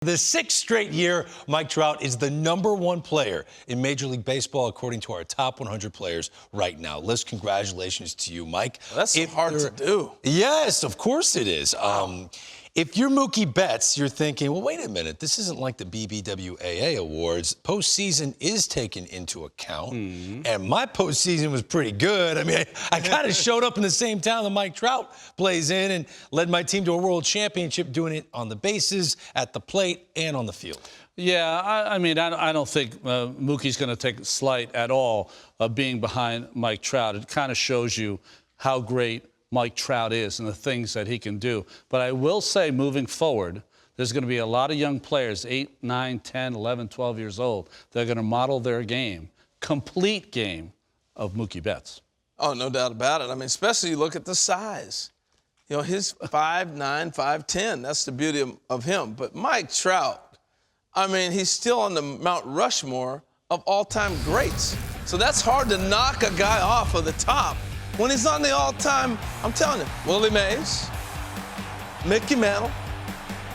The sixth straight year, Mike Trout is the #1 player in Major League Baseball, according to our top 100 players right now. Liz, congratulations to you, Mike. Well, that's hard to do. Yes, of course it is. If you're Mookie Betts, you're thinking, well, wait a minute, this isn't like the BBWAA awards. Postseason is taken into account, and my postseason was pretty good. I mean, I kind of showed up in the same town that Mike Trout plays in and led my team to a world championship, doing it on the bases, at the plate, and on the field. Yeah, I mean, I don't think Mookie's going to take slight at all of being behind Mike Trout. It kind of shows you how great Mike Trout is and the things that he can do. But I will say, moving forward, there's going to be a lot of young players, 8, 9, 10, 11, 12 years old, that are going to model their game, complete game, of Mookie Betts. Oh, no doubt about it. I mean, especially you look at the size. You know, his 5'9", 5'10", that's the beauty of him. But Mike Trout, I mean, he's still on the Mount Rushmore of all-time greats. So that's hard to knock a guy off of the top. When he's on the all-time, I'm telling you, Willie Mays, Mickey Mantle,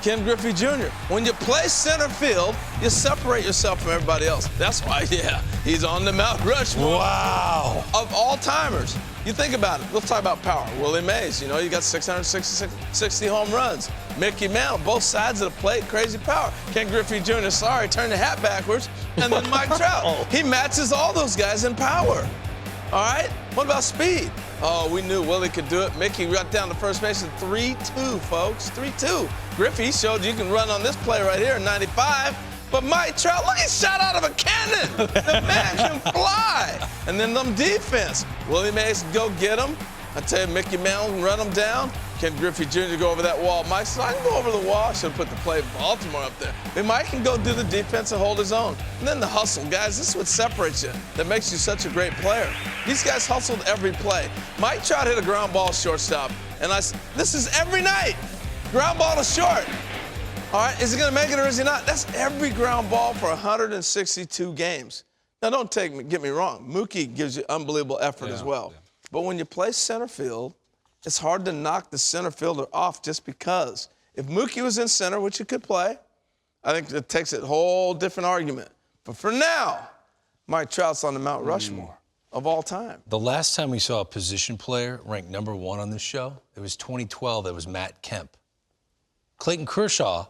Ken Griffey Jr. When you play center field, you separate yourself from everybody else. That's why, yeah, he's on the Mount Rushmore of all-timers. You think about it. Let's talk about power. Willie Mays, you know, you got 660 home runs. Mickey Mantle, both sides of the plate, crazy power. Ken Griffey Jr., sorry, turned the hat backwards. And then Mike Trout. He matches all those guys in power. All right? What about speed? Oh, we knew Willie could do it. Mickey got down to first base at 3-2, folks. 3-2. Griffey showed you can run on this play right here in 95. But Mike Trout, look, he shot out of a cannon. The man can fly. And then them defense. Willie Mays can go get him. I tell you, Mickey Mantle can run him down. Ken Griffey Jr. go over that wall. Mike said, I can go over the wall. I should have put the play of Baltimore up there. I mean, Mike can go do the defense and hold his own. And then the hustle. Guys, this is what separates you, that makes you such a great player. These guys hustled every play. Mike Trout hit a ground ball shortstop. And this is every night. Ground ball to short. All right, is he going to make it or is he not? That's every ground ball for 162 games. Now, don't get me wrong. Mookie gives you unbelievable effort as well. Yeah. But when you play center field, it's hard to knock the center fielder off just because. If Mookie was in center, which he could play, I think it takes a whole different argument. But for now, Mike Trout's on the Mount Rushmore of all time. The last time we saw a position player ranked #1 on this show, it was 2012. It was Matt Kemp. Clayton Kershaw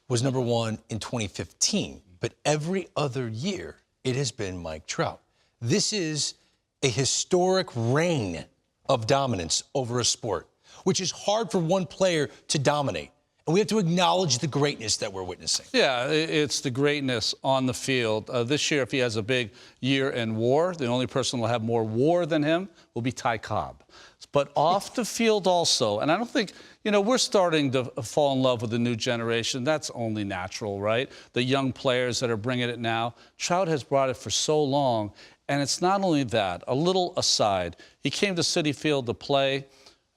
was #1 in 2015. But every other year, it has been Mike Trout. This is a historic reign of dominance over a sport, which is hard for one player to dominate. And we have to acknowledge the greatness that we're witnessing. Yeah, it's the greatness on the field. This year, if he has a big year in WAR, the only person who will have more WAR than him will be Ty Cobb. But off the field also, and I don't think, you know, we're starting to fall in love with the new generation. That's only natural, right? The young players that are bringing it now. Trout has brought it for so long. And it's not only that, a little aside. He came to Citi Field to play.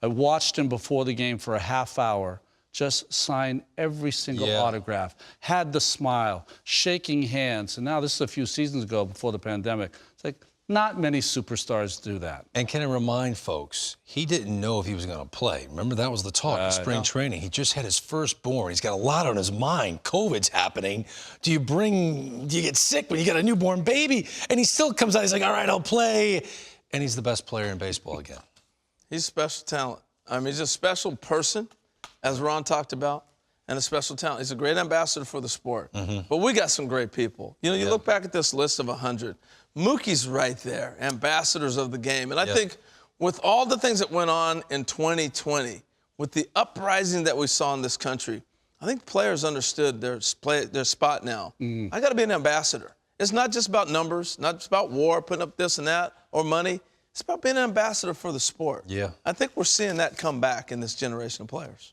I watched him before the game for a half hour, just sign every single autograph, had the smile, shaking hands. And now this is a few seasons ago before the pandemic. It's like, not many superstars do that. And can I remind folks, he didn't know if he was going to play. Remember, that was the talk in spring training. He just had his firstborn. He's got a lot on his mind. COVID's happening. Do you get sick when you got a newborn baby? And he still comes out, he's like, all right, I'll play. And he's the best player in baseball again. He's a special talent. I mean, he's a special person, as Ron talked about, and a special talent. He's a great ambassador for the sport. But we got some great people. You know, you look back at this list of 100. Mookie's right there, ambassadors of the game. And I think with all the things that went on in 2020, with the uprising that we saw in this country, I think players understood their spot now. I got to be an ambassador. It's not just about numbers, not just about WAR, putting up this and that, or money. It's about being an ambassador for the sport. Yeah. I think we're seeing that come back in this generation of players.